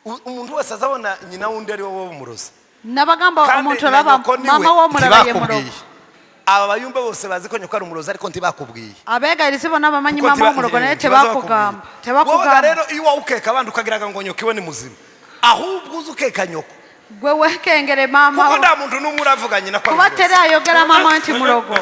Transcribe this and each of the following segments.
umuntu wese azabona nyina wundi ari wowe umurozi nabagamba umuntu araba mama wo murabaye murogo aba bayumbe bose bazi ko nyoko ari umurozi ariko ntibakubwiye abega irizibona bamanyi mama wo murogo naye tebakugamba wowe rero iyo ukeka abandi ukagiraga ngo nyoko iwe ni muzima ahubwo uzukeka nyoko gwe wekengere mama kuko nda muntu numwe uravuganye na kwa kubatera ayogera mama anti murogo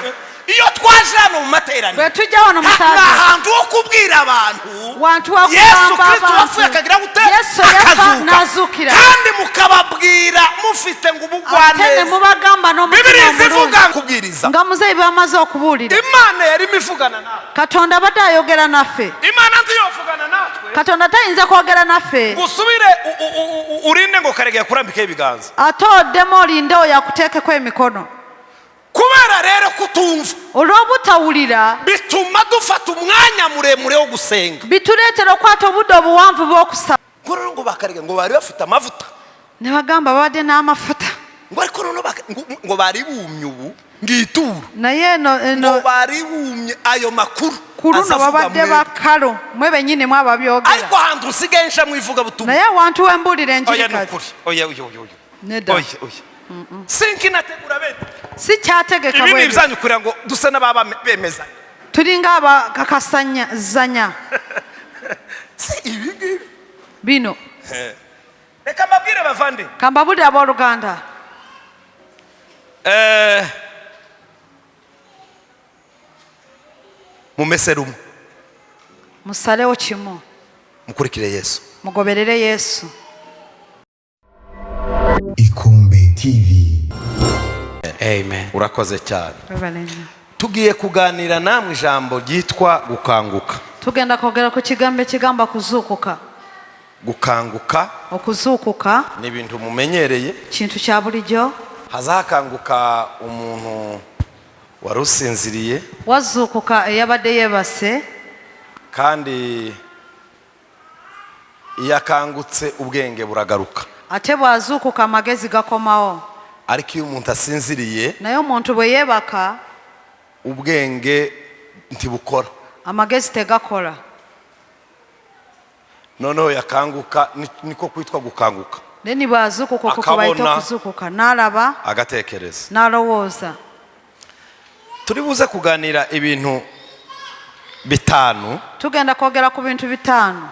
iyo twaje hano mu materaniro gwe tujya hano musaza ahantu ho kubwira abantu wantu wa Yesu Kristo wafuye akagira gute Yesu yafa nazukira kandi mukababwira mufite ngo ubugwane atene mubagamba no Bibiliya zivuga kubwiriza ngamuze ibamaze okubulira Imana yari mivugana nawe Katonda badayogera nafe Imana ntiyovugana natwe Katonda tayinza kwogera nafe gusubire urinde ngo Karegeya kurambika ibiganza atodemo lindo yakuteke kwa emikono kubera rero kutumva olwobutawulira bituma dufata umwanya muremure wo gusenga bituletera kwata obudo obuwanvu bw'okusaba kuri ngo Bakaregeya ngo bari bafite amavuta ne bagamba babadde n'amafuta ngo ariko ngo bari bumye ubu ngituru naye ngo bari bumye ayo makuru kuruno babadde bakalo mwe benyine mwababyogera ariko hantu usigaye nsha mwivuga butumwa naye wantu wembulira njirikazi oya neda oya sinki nategura bene si cyategeka ibi ni ibyanyu kugira ngo dusa n'ababa bemeza turinga aba kakasanya zanya si ibi bino reka mbabwire bavande kambabudi aboluganda mumeserumu musalewo kimu mukurikire Yesu mugoberere Yesu IKOMBEtv. Amen. Urakoze cyane. Tugiye kuganira namwe ijambo ryitwa gukanguka. Tugenda kogera ku kigambe kigamba kuzukuka. Gukanguka. Okuzukuka. Ni ibintu mumenyereye. Kintu cya bulijjo. Hazakanguka umuntu warusinziriye. Wazukuka yabade yebase. Kandi yakangutse ubwenge buragaruka. Ate bwazukuka amagezi gakomawo. Ariko iyo umuntu asinziriye naye omuntu bwe yebaka ubwenge ntibukora amagezi tegakola noneho yakanguka niko kwitwa gukanguka neni bwazukuka kuko bayita kuzukuka nalaba agatekereza nalowooza turi buze kuganira ibintu bitanu tugenda kwogera ku bintu bitanu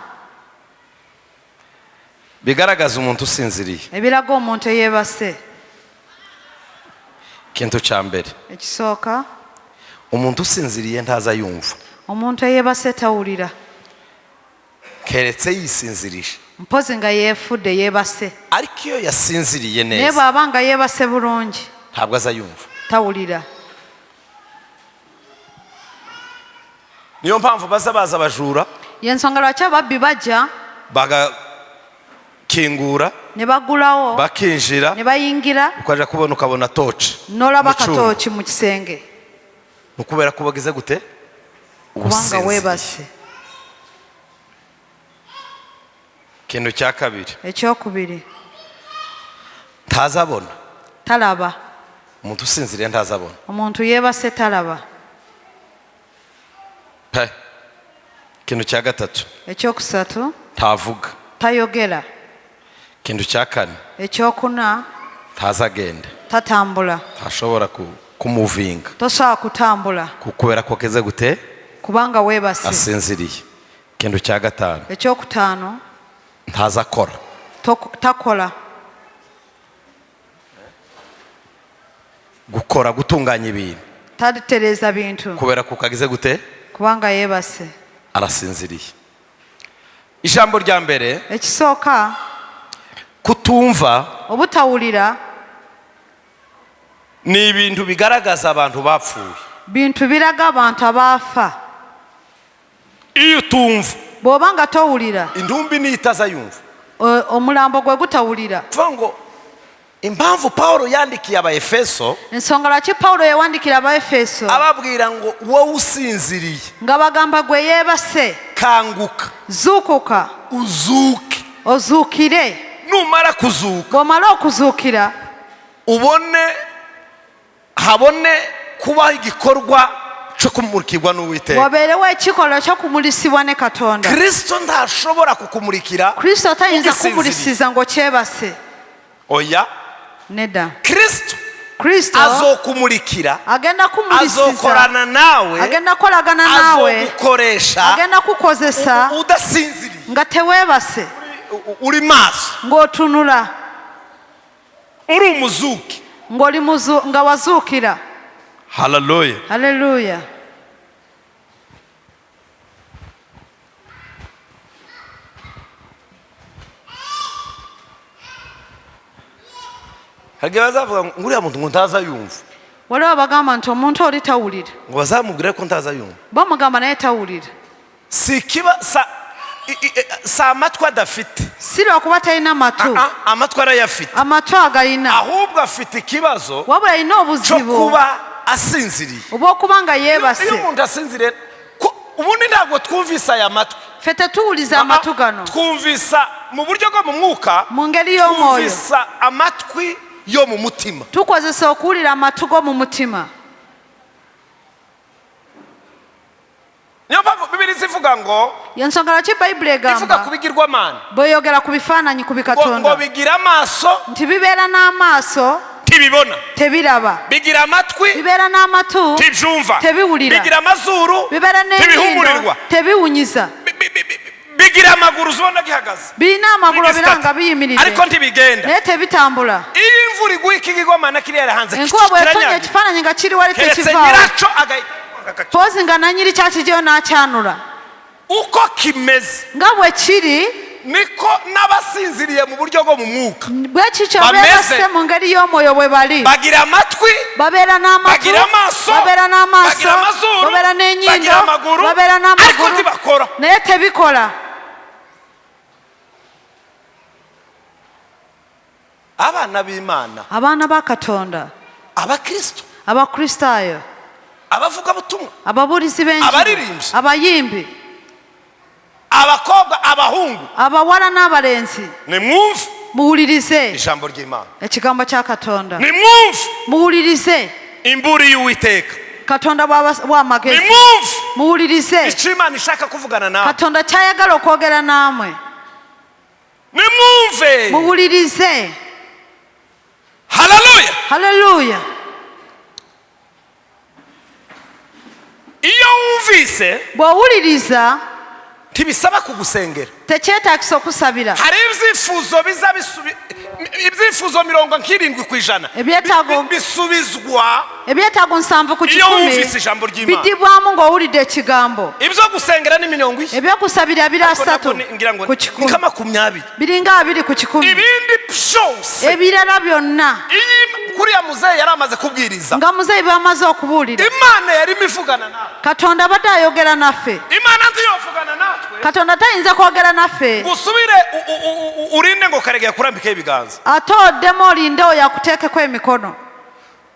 bigaragaza umuntu usinziriye ebiraga omuntu yebase kintu cya mbere ekisooka umuntu usinziriye ntaza yumva omuntu yebase tawulira keretse yisinzirije mpozi nga yefudde yebase ariko iyo yasinziriye neza naye bw'abanga yebase bulungi ntabwo aza yumva tawulira niyo mpamvu baza abajura yensonga lwaki ababbi bajja bagakingura ne bagulawo bakinjira ne bayingira ukaja kubona ukabona toci nolaba katoki mu kisenge ukubera kubagize gute kubanga webase kintu cya kabiri ekyokubiri ntazabona talaba umuntu usinziriye ntazabona omuntu yebase talaba kintu cya gatatu ekyokusatu ntavuga tayogera kintu cya kane ekyokuna ntazagenda tatambula ntashobora kumuvinga tosobola kutambula kubera ko keze gute kubanga webase asinziriye kintu cya gatanu ekyokutaano ntazakora takola gukora gutunganya ibintu tatereza bintu kubera ko kagize gute kubanga yebase arasinziriye ijambo rya mbere ekisooka kutumva obutawulira ni ibintu bigaragaza abantu bapfuye bintu biraga abantu abaafa iyo utumva bw'obanga towulira indumbi niyitaza yumva omulambo gwe gutawulira kuvuga ngo impamvu Pawulo yandikiye Abaefeso ensonga lwaki Pawulo yawandikira Abaefeso ababwira ngo wowe usinziriye nga bagamba gwe yeebase kanguka zuukuka uzuke ozuukire numara kuzuka bw'omala okuzuukira habone kuba igikorwa cyo kumurikirwa n'Uwiteka. waberewe ekikolo cyo kumulisibwa ne Katonda. Kristo ntashobora kukumurikira. Kristo tayinza kumulisiza ngo kyebase. Oya. Neda. Kristo azokumurikira, agenda kumulisiza, azokorana nawe, agenda kolagana nawe, azogukoresha, agenda kukozesa udasinziriye, nga tewebase, uri maso, ng'otunula, uri umuzuki, nga wazuukira. Hallelujah. Hallelujah. Hage bazavuga nguriya muntu ngo ntaza yumva. Waliwo bagamba nti omuntu oli tawulira. Ngo bazamubwire ko ntaza yumva. Bamugamba naye tawulira. Sikiba sa amatwi adafite. Si lwakuba talina matu. Amatwi arayafite. Amatu agalina. Ahubwo afite ikibazo. Wabula alina obuzibu. Cyo kuba asinziriye. Oba okuba nga yeebase. Iyo umuntu asinziriye ubundi ntabwo twumvisa aya matwi. Ffe tetuwuliza amatu gano. Twumvisa mu buryo bwo mu mwuka. Mu ngeri y'omwoyo. Twumvisa amatwi yo mu mutima. Tukozesa okuwulira amatu go mu mutima. Niyo mpamvu Bibiri zivuga ngo yensonga lwaki Bayibuli egamba ivuga ku bigirwamana. Bweyogera ku bifaananyi ku bikatonda. Ngo bigira amaso. Nti bibeera n'amaaso. Tibibona. Tebiraba. Bigira amatwi. Bibeera n'amatu. Tibyumva. Tebiwulira. Bigira amazuru. Bibeera n'ennyindo. Tebiwunyiza. Bigira amaguru zibona gihagaze. Birina amagulu biranga biyimiridde. Ariko ntibigenda. Naye tebitambula. Iyo imvura iguye ikigirwamana kiri hanze. Enkuba bw'etonnya ekifaananyi nga kiri wali tekivaawo. Pozi nga nanyiri kyakijyayo n'akyanula. Uko kimeze. Nga bwe kiri niko n'abasinziriye mu buryo bwo mu mwuka. Bwekikyo beebase mu ngeri y'omwoyo bwe bali. Bagira amatwi. Babeera n'amatu. Bagira amaaso. Babeera n'amaaso. Bagira amazuru. Babeera n'ennyindo. Bagira amaguru. Babeera n'amaguru. Ariko tibakora. Naye tebikola. Abana b'Imana. Abaana ba Katonda. Abakristo. Abakristaayo. Abavuga butumwa. Ababuulizi b'enjiri. Abaririmbyi. Abayimbi. Abakobwa, abahungu. Abawala n'abalenzi. Nimwumve. Muwulirize ijambo ry'Imana. Ekigambo kya Katonda. Nimwumve. Muwulirize imburi y'Uwiteka. Katonda bw'amagezi. Nimwumve. Muwulirize icyo Imana ishaka kuvugana nawe. Katonda kyayagala okwogera namwe. Nimwumve. Muwulirize. Hallelujah. Hallelujah. Iyo wumvise bw'owuliriza tibisaba kugusengera. Tekyetaagisa okusabira. Hari ibyifuzo biza ibyifuzo 70% bisubizwa. Ebyetaago 7 ku 10 bidibwamu ng'owulidde ekigambo. Ibyo gusengera ni 70. Ebyokusabira biri 3 ku 10. Kama 20. Biringa 2 ku 10. Ibindi byose. Ebirala byonna. Kuriya muzeyi yari amaze kubwiriza. Nga muzeyi bamaze okubuulira. Imana yari mivugana nawe. Katonda abadde ayogera naffe. Imana ntiyovugana natwe. Katonda tayinza kwogera naffe. Gusubire urinde ngo Karegeya kurambika ibiganza. Ate oddemu olinde oyo akuteekeko emikono.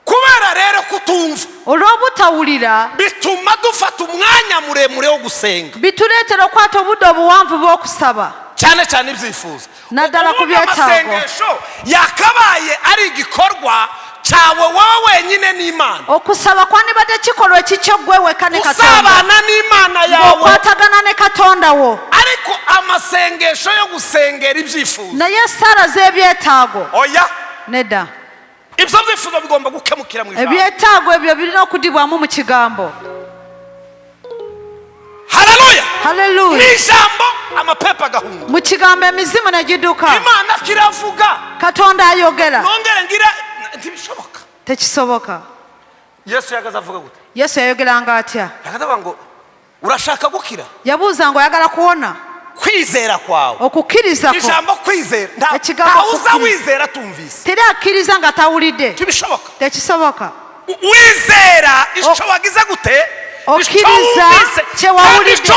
Kubera rero kutumva. Olw'obutawulira bituma dufata umwanya muremure wo gusenga. Bituleetera okwata obudde obuwanvu bw'okusaba. Cyane cyane ibyifuzo. Naddala ku byetaago. Yakabaye ari igikorwa cyawe wowe wenyine n'Imana. Okusaba kwandibadde kikolwa ekikyo ggwe wekka ne Katonda. Usabana n'Imana yawe. Okwatagana ne Katonda wo. Ariko amasengesho yo gusengera ibyifuzo. Naye sala z'ebyetaago. Oya. Nedda. Ibyo byifuzo bigomba gukemukira mu ijambo. Ebyetaago ebyo birina okudibwamu mu kigambo. Hallelujah. Hallelujah. Ni ijambo amapepa gahunga. Mu kigambo emizimu ne giduka. Imana kiravuga. Katonda ayogera. Nongere ngira ntibishoboka. Tekisoboka. Yesu yagaza avuga gute? Yesu yayogeranga atya? Yagaza ngo urashaka gukira? Yabuuza ngo oyagala kuwona. Kwizera kwawe. Okukkiriza ko. Ijambo kwizera. Ntawuza wizera tumvise. Teri akkiriza nga tawulidde. Tibishoboka. Tekisoboka. Wizera icyo wagize gute? Okkiriza kyewawulidde.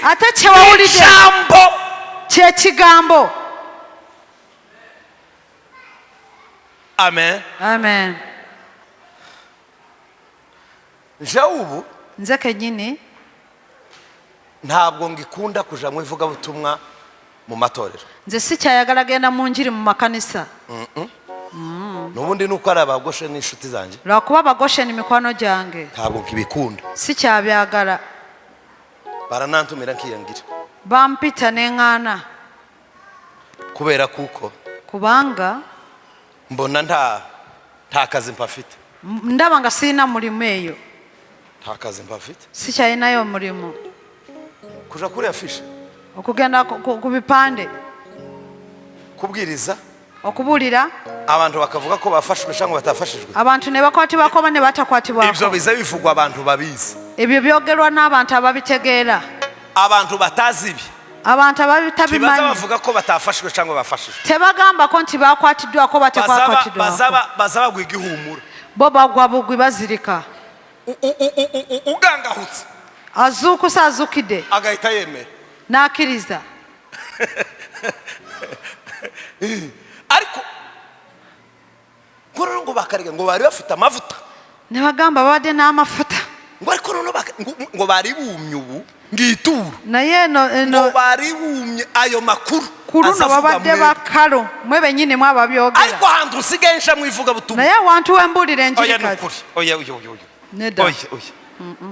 Ate kyewawulidde. Ijambo ky'ekigambo. Amen. Amen. Ubu nze kennyini ntabwo ngikunda kuja mu ivugabutumwa mu matorero. Nze si kyayagala genda mu njiri mu makanisa. ubundi nuko ari abagoshe n'inshuti zanjye lwakuba abagoshe n'imikwano gyange ntabwo nkibikunda si kyabyagala baranantumira nkiyangira bampita n'eŋŋaana kubera kuko kubanga mbona nta kazi mpafite ndaba nga sirina mulimu eyo nta kazi mpafite si kyalinayo omulimu kuja kuri afishe okugenda ku bipande kubwiriza okubuulira abantu bakavuga ko bafashwe cyangwa batafashijwe abantu ne bakwatibwako oba ne batakwatibwako ibyo biza bivugwa abantu babizi ebyo byogerwa n'abantu ababitegeera abantu batazi ibi abantu ababitabimanyi tibaza bavuga ko batafashwe cyangwa bafashijwe tebagambako nti bakwatiddwako batekwatiddwako baza bagwa igihumura bo bagwa bugwi bazirika ugangahutse azuukusa azukidde agahita yemera n'akkiriza ariko ngoro ngo bakarega ngo bari bafite amavuta ne bagamba babadde n'amafuta ngo ariko ngo bari bumye ubu ngituru naye ngo bari bumye ayo makuru kuruno babadde bakalu mwe benyini mwe ababyogera ariko ahantu usigaye nsha mwivuga butumwa naye awantu wembulira enjirikazi oya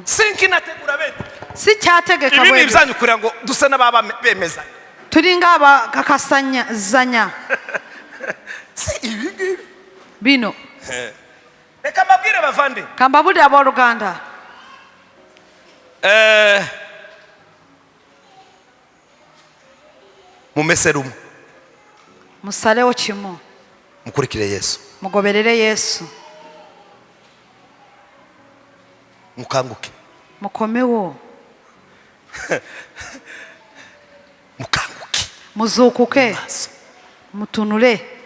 sinkinategura bene si kyategeka ibi ni ibyanyu kugira ngo duse n'ababa bemeza tulinga abakakasanyazanya si ibi ngibi bino reka mbabwire bavandi kambabulire abooluganda mumese rumwe musalewo kimu mukurikire Yesu mugoberere Yesu mukanguke mukomewo mukanguke muzuukuke mutunule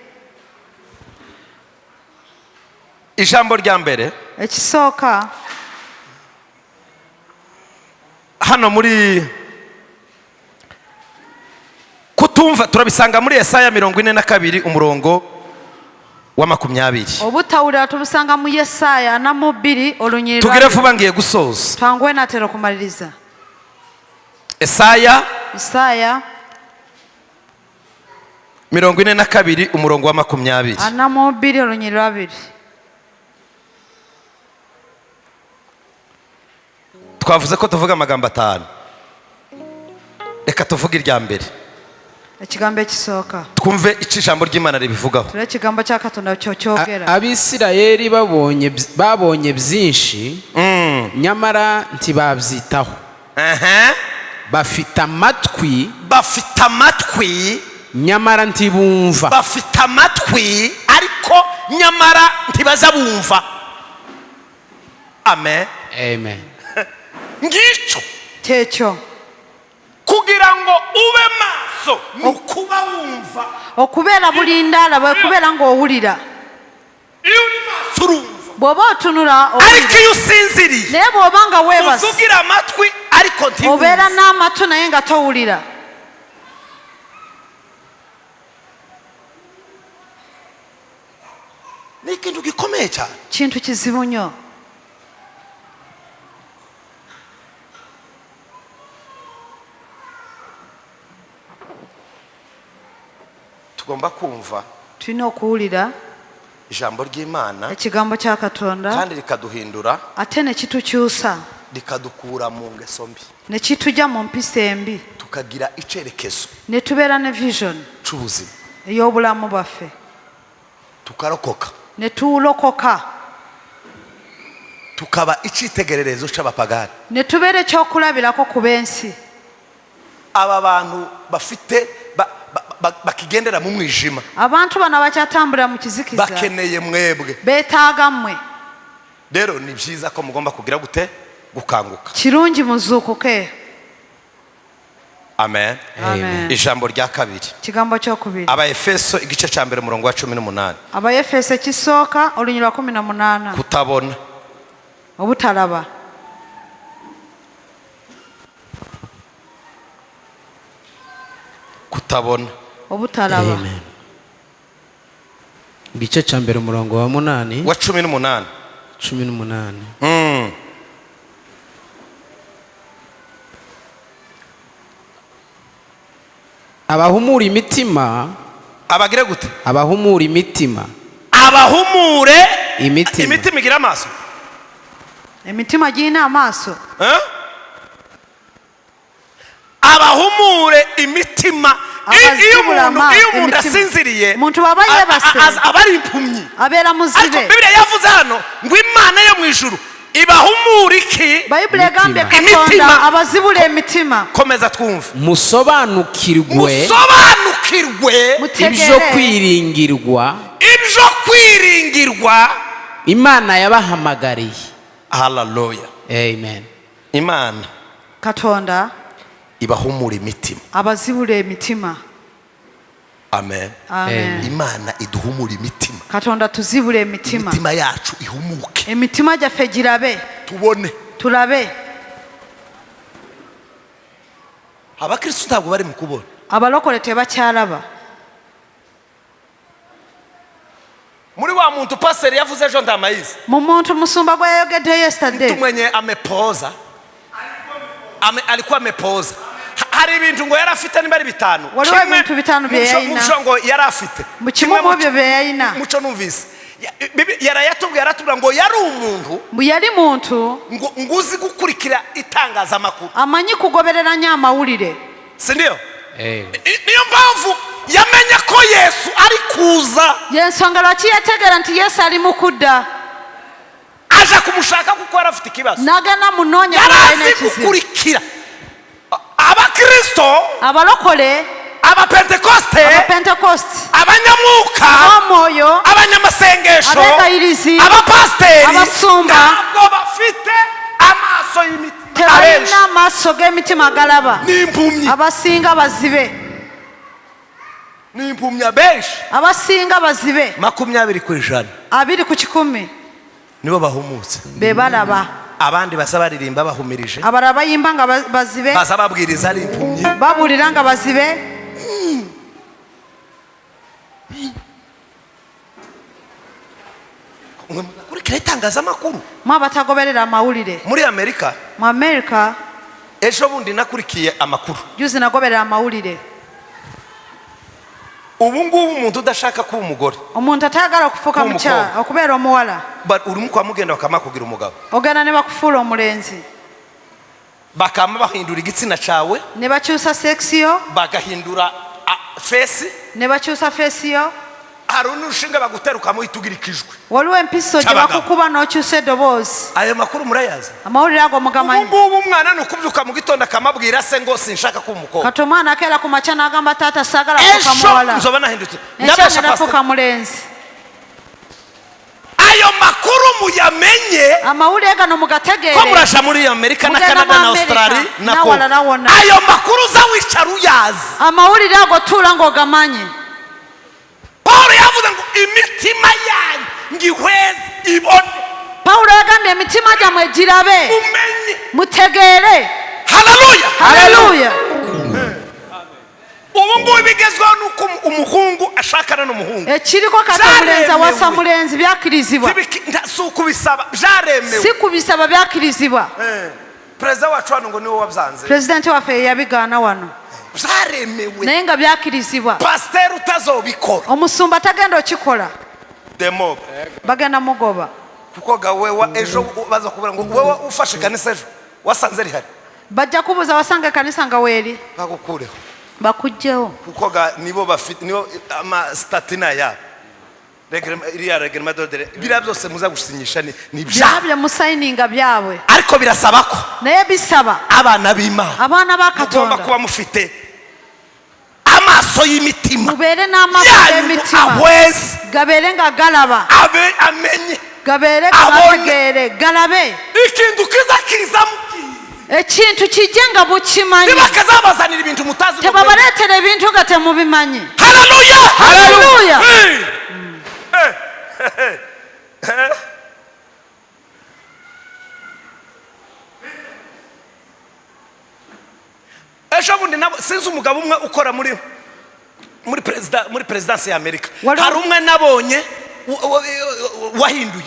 ijambo rya mbere ekisooka hano muri kutumva turabisanga muri Yesaya 42 umurongo wa 20 obutawulira tubusanga mu Yesaya 42 olunyirira tugire vuba ngiye gusoza twangwe natero kumaliriza Yesaya 42 umurongo wa 20 42 olunyirira 2 twavuze ko tuvuga amagambo 5 reka tuvuge irya mbere ekigambo ekisooka twumve icyo ijambo ry'Imana ribivugaho tule ekigambo kya Katonda kyogera Abisirayeli babonye byinshi nyamara ntibabyitaho bafite amatwi nyamara ntibumva bafite amatwi ariko nyamara ntibaza bumva amen ngicyo kyekyo kugira ngo ube maso nukuba wumva okubeera bulindaala bwekubeera ng'owulira iyo uri maso urumva bw'oba otunula ariko iyo usinziriye naye bw'oba nga weebase uzugira amatwi ariko ntibumva obeera n'amatu naye nga towulira ni ikintu gikomeye cyane kintu kizibu nnyo tugomba kumva tulina okuwulira ijambo ry'Imana ekigambo kya Katonda kandi rikaduhindura ate ne kitukyusa rikadukura mu ngeso mbi ne kitujja mu mpisa embi tukagira icyerekezo ne tubeera ne vision cy'ubuzima ey'obulamu bwaffe tukarokoka ne tulokoka tukaba icyitegererezo cy'abapagani ne tubeera ekyokulabirako ku b'ensi aba bantu bafite bakigendera mu mwijima abantu bano bakyatambulira mu kizikiza bakeneye mwebwe beetaaga mmwe rero ni byiza ko mugomba kugira gute gukanguka kirungi muzuukuke amen ijambo rya kabiri kigambo kyokubiri Abaefeso igice cya mbere umurongo wa 18 Abaefeso ekisooka olunyirira 18 kutabona obutalaba kutabona obutalaba igice cya mbere umurongo wa 8 wa 18 abahumura imitima abagire gute abahumura imitima abahumure imitima igira amaso. imitima gina amaso. Abahumure imitima. Iyo umuntu asinziriye umuntu babaye base abari impumyi abera muzibe. Bibiliya yavuze hano ngo Imana yo mu ijuru ibahumura iki? Bible gambye Katonda abazibure imitima. Komeza twumve. musobanukirwe ibyo kwiringirwa Imana yabahamagariye. Hallelujah. Amen. Imana Katonda ibahumura imitima. abazibure imitima. Amen. Amen. Imana iduhumura imitima. Katonda tuzibure imitima. Imitima yacu ihumuke. Imitima jaffe girabe. Tubone. Turabe. Abakristo ntabwo bari mu kubona. Abalokole tebakyalaba. Muri wa muntu pastor yavuze ejo ndamayizi. Mu muntu musumba gwa yogedde yesterday. Tumwenye amepoza. Alikuwa amepoza. Hari ibintu ngo yarafite nimbari bitanu. Waliwo ibintu bitanu bye yayina. Muco ngo yarafite. Kimwe mu byo bye yayina. Muco numvise. Yaratubwira ngo yari umuntu. Yari muntu ngo nguzi gukurikira itangazamakuru. Amanyi kugoberera nyamawulire. Si ndio? Niyo mpamvu yamenye ko Yesu ari kuza. Yesu ngalaki yategera nti Yesu ari mukudda. Aje kumushaka kuko arafite ikibazo. Nagana munonya yari gukurikira. Abakristo, abalokole, abapentekoste, abanyamwuka, abamoyo, abanyamasengesho, abegayirizi, abapasteri, abasumba, ntabwo bafite amaso y'imitima. Tebalina amaso g'emitima galaba. N'impumyi. Abasinga bazibe. N'impumyi abenshi. Abasinga bazibe. 20%. 2 ku 10. Nibo bahumutse. Be balaba. Abandi basaba ririmba bahumirije. Abaraba yimba nga bazibe. Basaba bwiriza ari impumyi. Babulira nga bazibe. Kurikira itangazamakuru. Mwabatagoberera amawulire. Muri Amerika. Mu Amerika. Ejo bundi nakurikiye amakuru. Juzi nagoberera amawulire. Ubu ngubu umuntu udashaka kuba umugore. Umuntu atagara kufuka mucyara okubera omuwala. Urimo kwa mugenda bakamakugira umugabo. Ogana ne bakufula omulenzi. Bakama bahindura igitsina cawe. Ne bacyusa sexiyo. Bagahindura face. Ne bacyusa faceyo. Harunu ushinga baguteruka mu itugirikijwe. Waliwo empiso je bakukuba no cyuse dobozi. Ayo makuru murayaza. Amawulire ago mugamanyi. Ubu umwana nukubyuka mu gitondo akamabwira se ngo sinshaka kuba umukobwa. Kato mwana akela ku machana agamba tata sagala kufuka muwala. Nzoba nahindutse. Ndabasha kufuka mulenzi. Ayo makuru muyamenye. Amawulire gano mugategere. Ko murasha muri Amerika na Canada na Australia nako. Ayo makuru za wicaruyazi. Amawulire ago tula ngo gamanyi. Paulo yavuze ngo imitima yanyu ngihweze ibone. Paulo yagambye imitima jamwe girabe. Umenye. Mutegere. Haleluya. Haleluya. Ubu ngubu bigezweho nuko umuhungu ashakana n'umuhungu. Ekiriko katamulenzi wasa mulenzi byakirizibwa. Sukubisaba byaremewe. Sikubisaba byakirizibwa. President wacu hano ngo niwe wabyanze. President wafe yabigana wano. Byaremewe. Nayenga byakirizibwa. Pastor utazobikora. Omusumba tagenda okikola. Demo. Bagenda mugoba. Kuko gawewa ejo baza kubura ngo wewe ufashe kanisa ejo wasanze rihari. Bajja kubuza wasange kanisa nga weri. Bagukureho. Bakujjeho. Kuko nibo bafite nibo ama statina ya. Reglement d'ordre. Bira byose muza gusinyisha ni byabye musayininga byabwe. Ariko birasaba ko. Naye bisaba. Abana b'Imana. Abana bakatonda. Mugomba kuba mufite amaso y'imitima. Mubere n'amaso y'imitima. Ahweze. Gabere nga galaba. Amenye. Gabere gategere galabe. Ikintu kiza mukizi. Ekintu kijenga bukimanyi. Ntibakazabazanira ibintu mutazi. Tebabaletera ibintu gate mubimanyi. Haleluya. Haleluya. Ejo bundi nabo sinzi umugabo umwe ukora muri presidansi ya Amerika. Hari umwe nabonye wahinduye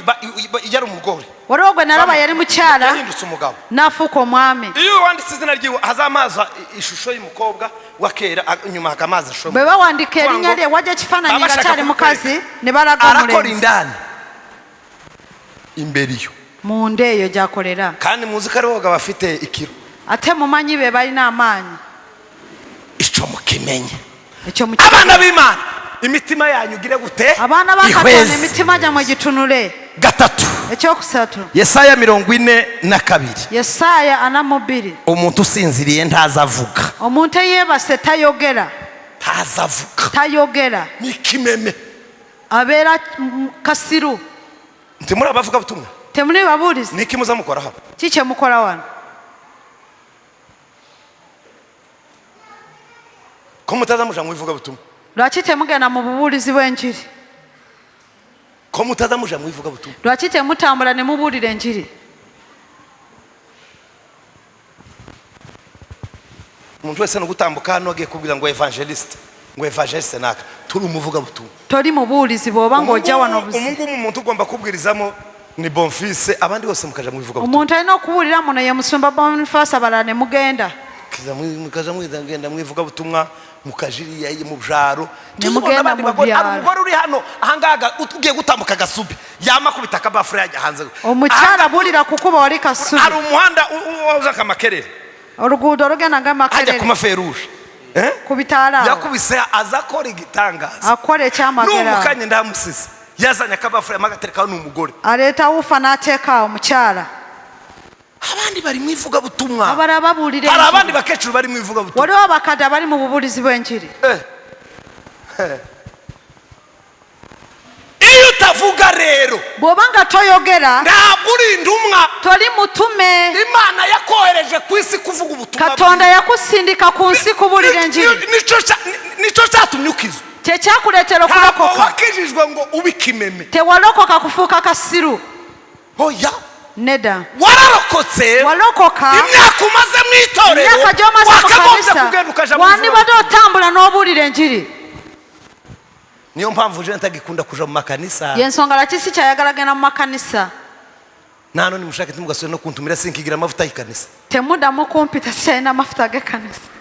yari umugore warogwe naraba yari mucyara yahindutse umugabo nafuko mwami iyo wanditse izina ryiwe hazamaza ishusho y'umukobwa wa kera nyuma hakamaza shoma beba wandikera inyari wajya kifananye gacari mukazi arakora nibaragomure indani imbere iyo mu ndeyo byakorera kandi muzi ko ari boga bafite ikiro ate mumanyi be bari namanyi ico mukimenye icyo abana b'Imana imitima yanyu gire gute abana bakatone imitima jya mu gitunure gatatu icyo kusatu Yesaya 42 Yesaya anamubiri umuntu usinziriye ntazavuga umuntu yebase tayogera tayogera ni kimeme abera kasiru ntimuri abavuga butumwa temuri baburize niki muzamukora hano kike mukora wana ko mutazamuja mu bivuga butumwa rwakite mugena mu buburizi bw'enjiri ko mutazamuja mu bivuga butumwa rwakite mutambura ne muburire enjiri umuntu wese no gutambuka hano agiye kubwira ngo evangeliste naka turi umuvuga butumwa tori muburizi boba ngo jya wano buzi umuntu ugomba kubwirizamo ni Bonfils abandi bose mukaja mu bivuga butumwa umuntu ari no kuburira muno ya musumba Bonfils abarane mugenda mukaja mwigenda mwivuga butumwa mukajiriya mu bjaro mugenda mu byaro umugore uri hano ahangaga ugiye gutambuka gasubi yama kubita kabafure yajya hanze umucyara burira kukuba wari kasubi ari umuhanda uza kamakerere urugudo rugena ngamakerere ajya kuma feruje kubitara yakubise azakora igitangaza akore cyamagera n'umukanye ndamusise yazanye akabafure magatereka n'umugore areta ufa nateka umucyara abandi bari mwivuga butumwa abarababurire hari abandi bakecuru bari mwivuga butumwa wari wabakada bari mu buburizi bw'enjiri iyo utavuga rero bobanga toyogera ntabwo uri indumwa tori mutume Imana yakohereje ku isi kuvuga ubutumwa katonda yakusindika ku nsi kuburira enjiri nico cyatumye ukizwa cye cyakuretera ntabwo kurokoka wakijijwe ngo ubikimeme te warokoka kufuka kasiru oya neda wararokotse warokoka imyaka umaze mu itorero imyaka jya umaze mu wakagombye kanisa kugenda ukaja mu wani bivuga badotambura n'oburira enjiri niyo mpamvu je ntagikunda kuja mu makanisa yensonga rakisi cyayagaragana mu makanisa nano nimushake timugasore no kuntumira sinkigira amavuta y'ikanisa temuda mu kompita cyane n'amafuta g'ekanisa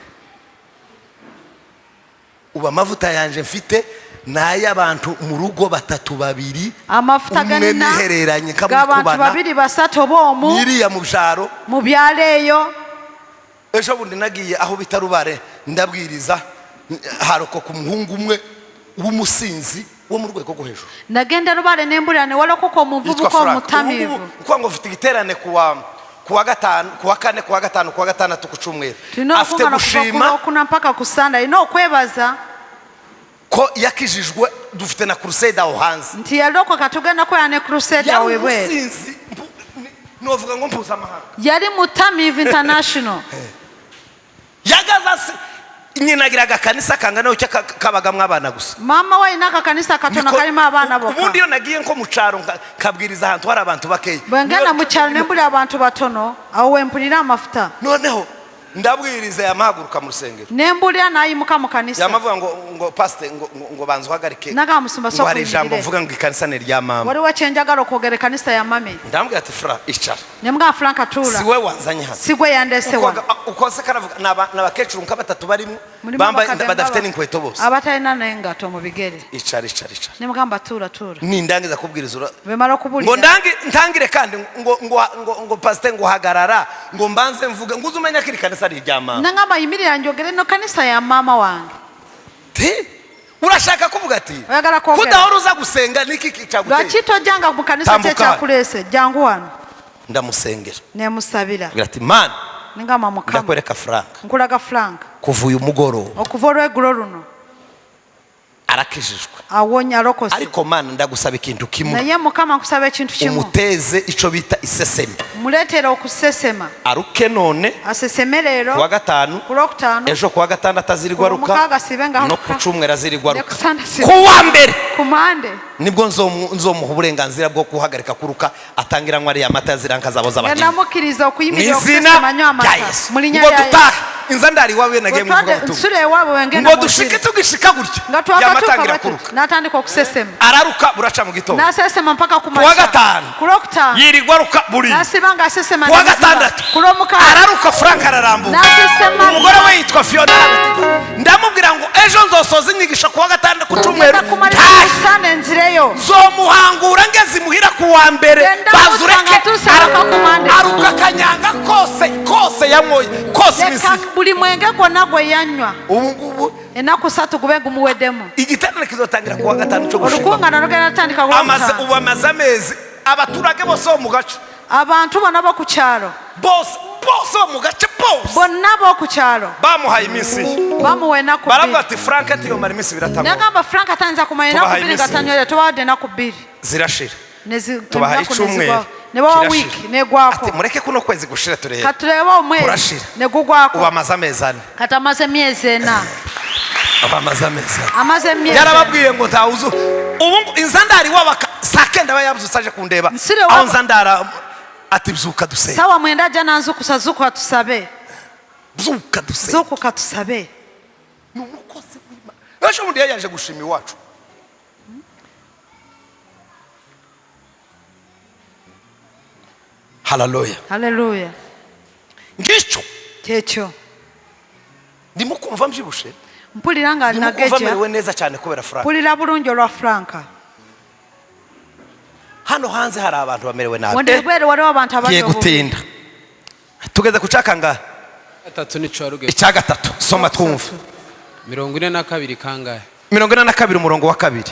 uba amavuta yanje mfite n'ay'abantu mu rugo batatu babiri amafuta ganina hereranye abantu babiri basatu bomu niriya mu bjaro mu byaleyo ejo bundi nagiye aho bitarubare ndabwiriza harokoka umuhungu umwe w'umusinzi wo mu rwego rwo hejuru nagenda rubare nemburane warokoka umuvugo ko mutamivu uko ngo ufite igiterane kuwa gatanu kuwa kane kuwa gatanu kuwa gatandatu ku cyumweru afite gushima kuna mpaka kusanda ino kwebaza ko yakijijwe dufite na crusade aho hanze nti yarokoka tugenda ko yane crusade yawe bwe umusinzi novuga ngo mpuzamahanga yari mutamivu international yagaza nyinagiraga kanisa kangana ucyo kabagamwe abana gusa mama we naka kanisa katona karimo abana boka ubundi yo nagiye nko mu caro kabwiriza ahantu hari abantu bakeye bwengana mu cyaro nemburi abantu batono aho wempurira amafuta noneho ndabwiriza yamahaguruka mu rusengero nemburira nayimuka mu kanisa yamavuga ngo pastor ngo banze uhagarike naga musumba so hari ijambo mvuga ngo ikanisa ne rya mama wari wacenjaga rokogere kanisa ya mame ndambwira ati fra icara nembwa frank atura siwe wanzanye hano sigwe yandese wa uko se karavuga n'abakecuru nkabatatu barimo bambaye badafite n'inkweto bose abatari nanengato mu bigere icara nembwa mbatura ni ndangiza kubwiriza bemara kubulira ngo ntangire kandi ngo pastor ngo hagarara ngo mbanze mvuga ngo uzumenya kiri kanisa ari rya mama nangamba yimirira njogere no kanisa ya mama wange urashaka kuvuga ati kudahora uza gusenga niki cyaguteye gakito janga mu kanisa cye cyakurese jangu wano ndamusengera nemusabira ati man ningama mukama ndakwereka frank nkuraga frank kuvuye umugoro okuvoro eguro runo arakijijwe awonya rokose ariko man ndagusaba ikintu kimwe naye mukama nkusaba ikintu kimwe umuteze ico bita iseseme muletera okusesema aruke none asesemerero kuwa gatanu kurokutano ejo kuwa gatandatu azirirwa ruka no kucumwera azirirwa ruka kuwa mbere kumande nibwo nzomuha uburenganzira bwo guhagarika kuruka atangira nkwari ya mata ziranka zabo z'abageni namukiriza okuyimirira okusesema nywa amata muri nya ya inzandari wawe nagiye mu vuga nsure wabo wengenda ngo dushike tugishika gutya yamatangira kuruka natandika kusesema araruka buraca mu gitondo nasesema mpaka kuwa gatanu yirirwa ruka buri nasibanga sesema kuwa gatandatu kuromuka araruka Frank ararambuka nasesema umugore we yitwa Fiona ndamubwira ngo ejo nzosoza inyigisho kuwa gatandatu ku cyumweru sane nzireyo zomuhangura ngeze muhira kuwa mbere bazureke aruka kanyanga kose yamoye kose misi buli mwenge ko nagwe yanywa ubu enaku satu kubega umuwedemo igitandara kizotangira kuwa gatanu cyo gushima urukungana rugenda tandika kuwa ubu amezi abaturage bose bo mu gace abantu bona bo ku cyaro bose mu gace bose bona bo ku cyaro bamuhaye iminsi bamuwe naku baravuga ati Frank ati yo mara iminsi biratanga nagamba Frank atanza kumanya naku biri gatanyere tubade naku biri zirashira nezi tubahaye icumweru nebo week negwako ati mureke kuno kwezi gushira turebe katureba umwe negugwako ubamaze amezana katamaze miezena ubamaze amezana amaze miezena yarababwiye ngo ntawuzu ubu inzandari wabaka sakenda bayabuzaje kundeba aho nzandara ati bzuka duse sawa mwenda jana nzuku sazuku atusabe bzuka duse zuku katusabe nukoze wima yasho mundi yaje gushima iwacu haleluya ngicho cyecho ndimo kumva mbyibushe mpulira nga nageja merewe neza cyane kubera Frank mpulira burunjo lwa Franka hano hanze hari abantu bamerewe nabi wondebere wari abantu abaje gutinda tugeze kucakanga gatatu ni cwaruge icya gatatu soma twumva 42 kangahe 42 umurongo wa 2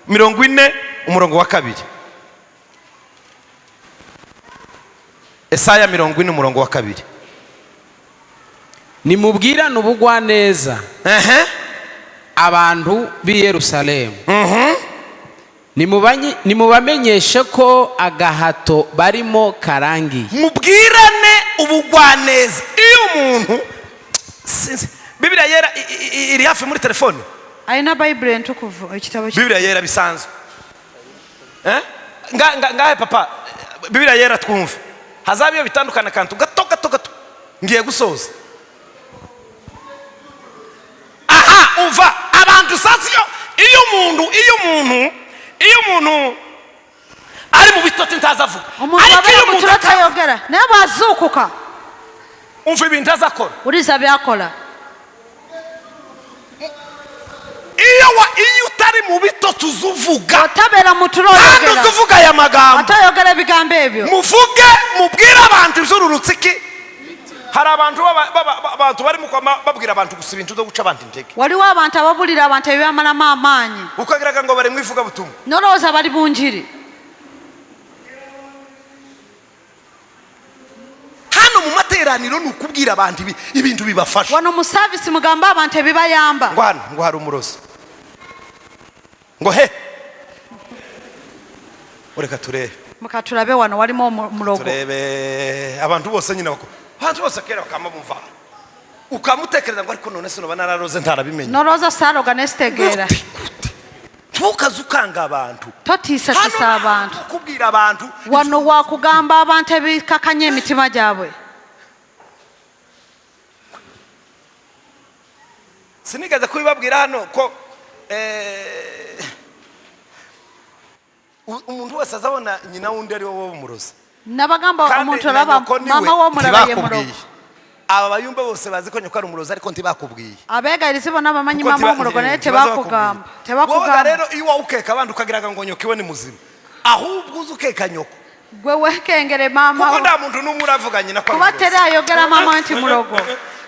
40 umurongo wa 2 Esaya 40 umurongo wa 2 nimubwirane ubugwaneza abantu b'i Yerusalemu nimubamenyeshe ko agahato barimo karangiye mubwirane ubugwaneza iyo umuntu sinzi Biblia yera iri hafi muri telefone aina Bible ntukuvu ekitabo Biblia yera bisanzwe ngahe papa Biblia yera twumva hazabiyo bitandukana kantu gato ngiye gusoza aha uva abantu sasiyo iyo umuntu ari mu bitotsi ntazavuga ariko iyo umuntu atayogera nabo azukuka umva ibintu azakora uriza byakora iyo utari mu bitotsi uzuvuga watabera muturogera kandi uzuvuga aya magambo atayogera bigambe ebyo muvuge mubwire abantu izururutsiki hari abantu bari mu babwira abantu gusa ibintu zo guca abantu intege waliwo abantu ababulira abantu ebibamala amanyi ukagiraga ngo bari mwivuga butumwa noloza bali bunjiri hano mu materaniro nukubwira abantu ibintu bibafasha wano mu service mugamba abantu ebibayamba ngo hari umurozi ngo he ureka turebe mukaturabe wano walimo mulogo turebe abantu bose nyine abantu bose kera bakamumva ukamutekereza ngo ariko none sino banararoze ntarabimenye noroza saroga nestegera tukazukanga abantu totisa abantu kubwira abantu wano wakugamba abantu ebikakanye emitima jabwe sinigeze kubibabwira hano ko umuntu wese azabona nyina wundi ari wowe umurozi nabagamba umuntu araba mama wo murabaye murogo aba bayumba bose bazi ko nyoko ari umurozi ariko ntibakubwiye abega irizibona abamanyi mama wo murogo naye tebakugamba rero iyo ukeka abandi ukagiraga ngo nyoko iwe ni muzima ahubwo uzukeka nyoko gwe wekengere mama kuko nda muntu n'umwe uravuganye na kwa kubatere ayogera mama anti murogo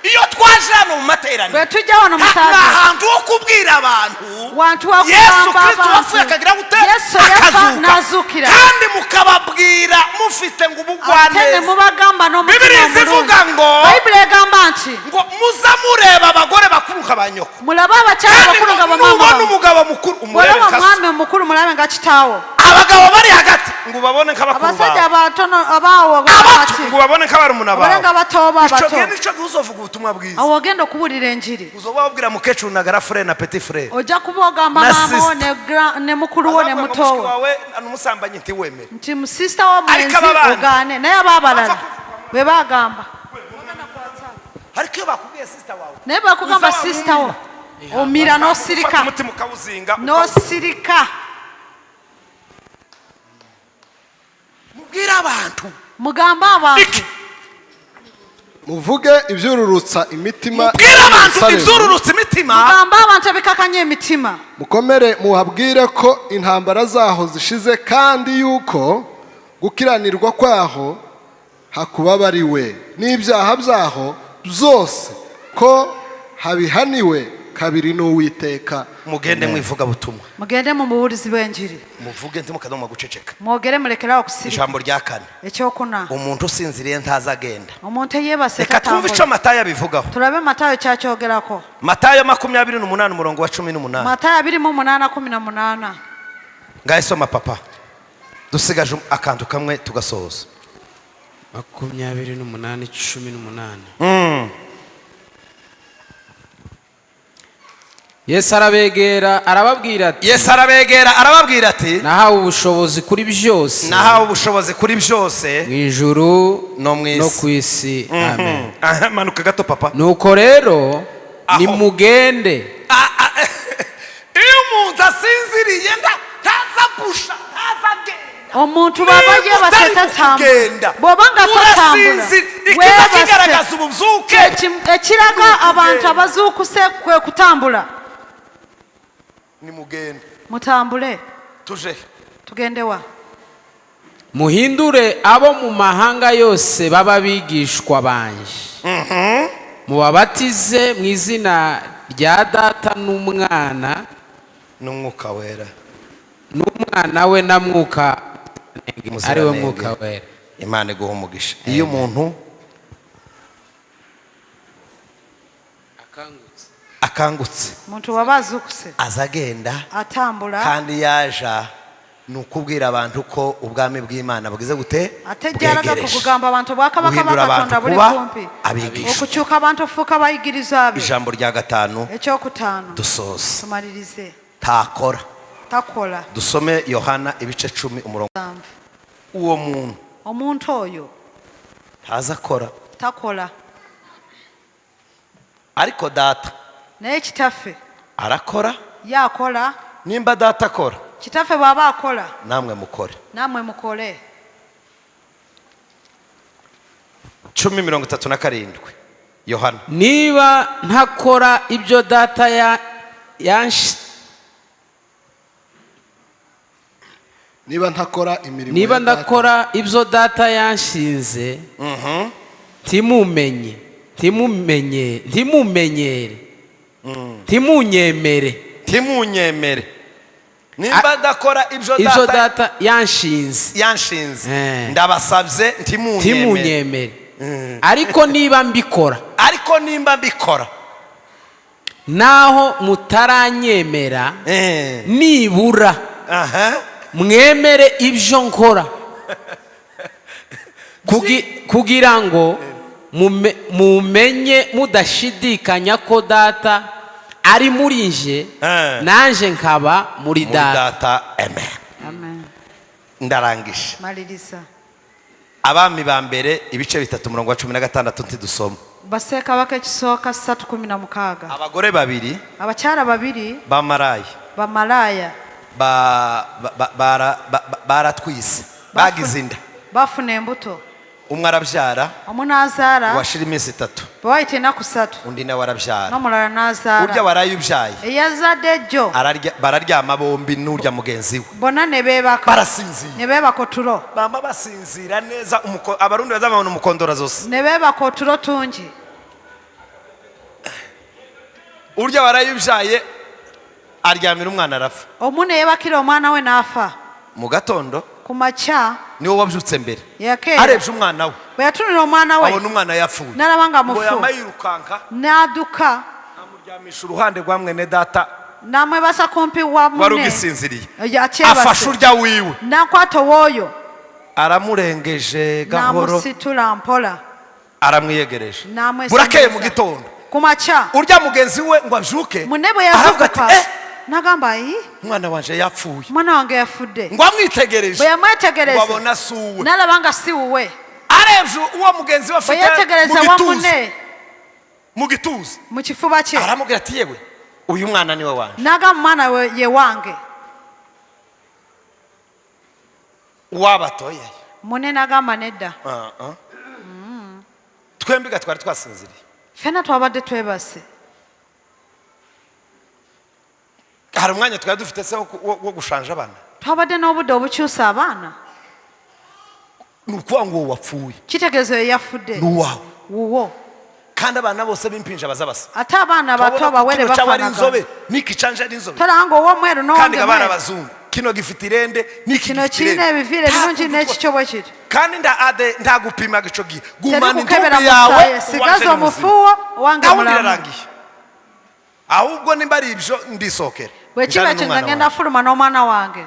iyo twaje hano mu materaniro bwe tujya hano musaza ahantu wo kubwira abantu wantu wa Yesu Kristo wafuye akagira gute nazukira kandi mukababwira mufite ngo ubugwaneza mubagamba no Biblia zivuga ngo Bible gamba anti ngo muza mureba abagore bakuruka banyoko mulaba abacyara bakuruka bamama ubona umugabo mukuru umurebe kasi mwame mukuru murabe ngakitawo abagabo bari hagati ngo babone nk'abakuru abasajja abatono abawo ngo babone nk'abarumuna bawe barenga batoba bato icyo gihe nicyo uzovuga ubutumwa bwiza aho wagenda kuburira enjiri uzobabwira mukecuru na grand frère na petit frère oja kuboga mama one ne mukuru one mutowe wawe anumusambanye nti wemere nti sister wa mwenzi ugane naye ababalala we bagamba ariko bakubwiye neba kugamba sister wo omira no sirika umutima ukawuzinga no sirika mubwira abantu mugamba abantu muvuge ibyururutsa imitima mubwira abantu ibyururutsa imitima mugamba abantu bikakanye imitima mukomere muhabwire ko intambara zaho zishize kandi yuko gukiranirwa kwaho hakubabariwe n'ibyaha byaho byose ko habihaniwe kabiri n'Uwiteka. Mugende mwivuga butumwa, mugende mu muhurizi bw'enjiri, muvuge ntimukadoma guceceka, mwogere murekeraho kusirika. Ijambo rya kane, ecyokuna umuntu usinziriye ntazagenda. Umuntu yebase reka twumve ico Matayo abivugaho. Turabe Matayo cyacyogerako. Matayo 28 umurongo wa 18. Matayo 28:18. Ngaye soma papa, dusigaje akantu kamwe tugasoza. 28:18. Yesu arabegera arababwira ati nahawe ubushobozi kuri byose, nahawe ubushobozi kuri byose mu ijuru no mu isi no ku isi. Amen. Manuka gato papa. Nuko rero nimugende. Iyo umuntu asinziriye ntazapusha ntazagenda. Omuntu babaye baseta tamba bobanga tatambula ikiza kigaragaza ubuzuke ekiraga abantu abazukuse kwe kutambula. Nimugende mutambule tuje tugende wa muhindure abo mu mahanga yose baba bigishwa banje, mubabatize mu izina rya Data n'Umwana n'Umwuka wera, n'Umwana we na Mwuka ari we Mwuka wera. Imana iguha umugisha. Iyo umuntu akangutse muntu wabazukuse azagenda atambula kandi yaja nukubwira abantu ko ubwami bw'Imana bugize gute ategeraga kugamba abantu bakabaka bakatonda buri kumpi okucyuka abantu fuka bayigiriza abe. Ijambo rya gatanu ecyokutano dusoza tumaririze takola dusome Yohana ibice 10 umurongo. Uwo omuntu oyo ntazakora takola ariko Data naye kitafe arakora. yakola nimba Data akora kitafe baba akola namwe mukore. 10:37 Yohana. Niba ntakora ibyo Data niba ntakora imirimo niba ndakora ibyo Data yanshinze ntimunyemere. Nimba ndakora ibyo Data yanshinze ndabasabye ntimunyemere. Ariko niba mbikora naho mutaranyemera nibura mwemere ibyo nkora kugira ngo mumenye mudashidikanya ko Data ari muri nje nanje nkaba muri Data. Amen. Ndarangije. Maliriza. Abami ba mbere ibice 3 umurongo wa 16 ntidusoma. Baseka bakekisoka 3:16. Abagore babiri abacyara babiri bamaraya baratwise bagize inda bafune embuto. Umwe arabyara umunazara washira iminsi 3 baite na kusatu undi nawe arabyara nomulala nazara urya warayubyaye yazade jo bararyama bombi n'urya mugenzi we bona nebebaka barasinzira nebebako tulo bama basinzira neza abarundi bazamana umukondora zose nebebako tulo tungi urya warayubyaye aryamira umwana arafa omune yebakira omwana we nafa mu gatondo kumacha niwo wabyutse mbere yake arebye umwana we bayatunira omwana we abona umwana yapfuye narabanga mufu yamayirukanga naduka amuryamisha uruhande rwa mwene Data namwe basa kompi wa mune warugisinziriye afasha urya wiwe nakwato woyo aramurengeje gahoro namusitula mpola aramwiyegereje burakeye mu gitondo kumacha urya mugenzi we ngo abyuke munebo yavuka nagamba mwana wanje yapfuye mwana wange yafudde ngo amwitegereje bayamwetegereza wabona suwe nalabanga siwe arebye uwo mugenzi we afite bayategereza wa mune mu gituza mu kifuba cye aramubwira ati yewe uyu mwana niwe wanje naga mwana we ye wange wabatoye munene agamba nedda twembi gatwari twasinziriye fena twabadde twebase hari umwanya twari dufite se wo gushanja abana twabadde n'obudde obukyusa abaana nukuvuga ngo wapfuye kitegezo yafudde nuwawe wuwo kandi abana bose b'impinja bazabasa ate abaana bato bawere bafanaga inzobe niki canja ari inzobe taranga uwo mweru no kandi abana bazungu kino gifite irende niki kino kirine ebivire birungi n'ekikyo bwe kiri kandi ndagupima gico gihe gumana intumbi intumbi yawe sigazo omufuwo owange mulamu ahubwo nimba ari ibyo ndisokera bwe kiba kingagenda fuluma n'omwana wange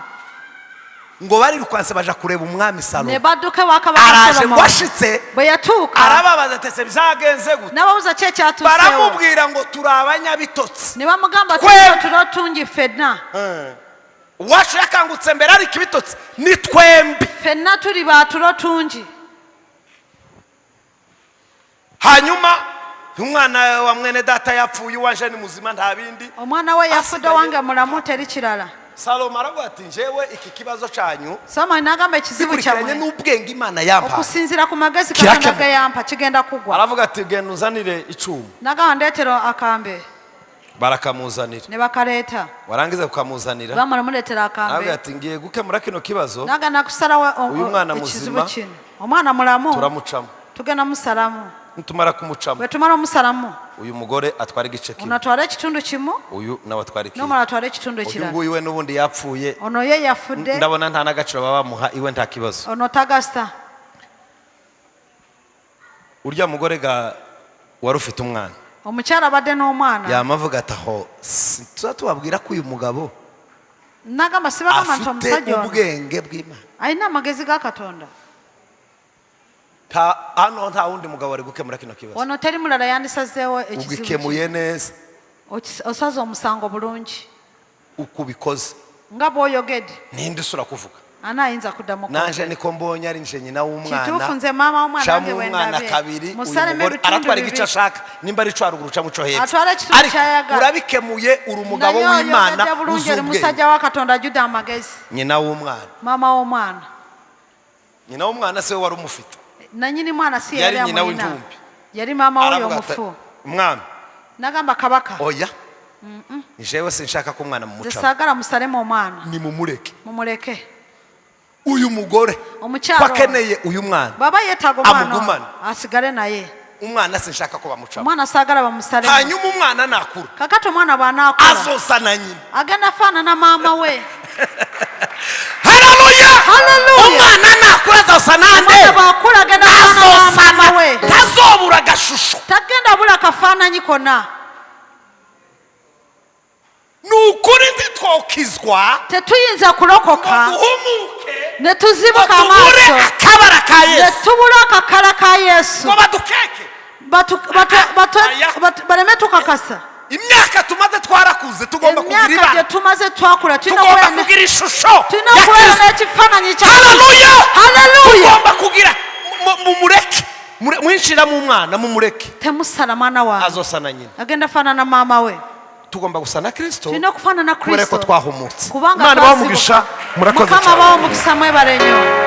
ngo bari rukwanse baja kureba umwami Salomo ne baduke wakaba araje washitse bwe yatuka arababaza tese byagenze gute nababuza cye cyatuseho baramubwira ngo turabanya bitotsi ne bamugamba turotungi fedna wacu yakangutse mbere ari kibitotsi ni twembi fedna turi baturotungi hanyuma umwana wa mwene data yapfuye wanje ni muzima nta bindi omwana we yafude wange mulamu teri kirala Salomo aravuga ati njewe iki kibazo cyanyu Salomo nagamba ikizibu cyamwe n'ubwenge Imana yampa okusinzira ku magezi Katonda yampa kigenda kugwa aravuga ati genda uzanire icumu nagamba ndetero akambe barakamuzanira ne bakaleta warangiza kukamuzanira bamara muletera akambe aravuga ati ngiye gukemura kino kibazo naga nakusalawe uyu mwana muzima omwana mulamu turamucamo tugenda musalamu ntumara kumucamo betumara musalamu uyu mugore atwara igice kimwe unatwara ikitundu kimu uyu nawe atwara ikindi no atwara ikitundu kirala uyu nguyu nubundi yapfuye ono ye yafude ndabona nta nagaciro baba bamuha iwe nta kibazo ono tagasta urya mugore ga wari ufite umwana omukyala badde n'omwana yamavuga ataho tubabwira ko uyu mugabo nagamba sibagamba nti omusajja afite ubwenge bw'Imana alina amagezi ga Katonda hano nta wundi mugabo ari gukemura kino kibazo ono teri mulala yandisazeewo ekizibu ugikemuye neza osaza omusango bulungi ukubikoze nga bw'oyogedde ninde usura kuvuga anayinza kuddamu nanje niko mbonye ari nje nyina w'umwana kituufu nze maama w'omwana wange wendabe kabiri musalemu ebitundu aratwara igice ashaka nimba ari cwa ruguru camuco hepfo atwara ekitundu kyayagala urabikemuye uri umugabo w'Imana uzubwe musajja wa Katonda ajudde amagezi nyina w'umwana maama w'omwana nyina w'umwana se wari umufite nanyini mwana si yari nyina w'intumbi yari maama w'uyo mufu umwami nagamba kabaka oya nijewe sinshaka ko umwana mumucamo zisagara musalemu omwana ni mumureke uyu mugore omukyalo bakeneye uyu mwana baba yetaga omwana asigale naye umwana sinshaka ko bamucamo omwana sagala bamusalemu hanyuma umwana nakura kakati omwana bw'anaakula azosa na nyina agenda faanana maama we haleluya umwana nakura azosa nande omwana bw'akula agenda faanana maama we tazobura agashusho tagenda bula kafaananyi konna nukuri ntitwokizwa tetuyinza kulokoka duhumuke ne tuzibuka amaaso akabara ka Yesu ne tubula akakala ka Yesu ngo badukeke baleme tukakasa imyaka tumaze twarakuze tugomba kugira emyaka ibara gye tumaze twakula tugomba kugira ishusho tulina okubeera n'ekifaananyi kya haleluya tugomba kugira mumureke mwinshira mu mwana mumureke temusala mwana wawe azosana nyina agenda faanana maama we tugomba gusana Kristo tulina okufaanana kubera ko Kristo twahumutse kubanga Imana bamugisha murakoze Mukama bawo mukisa mwebale nnyo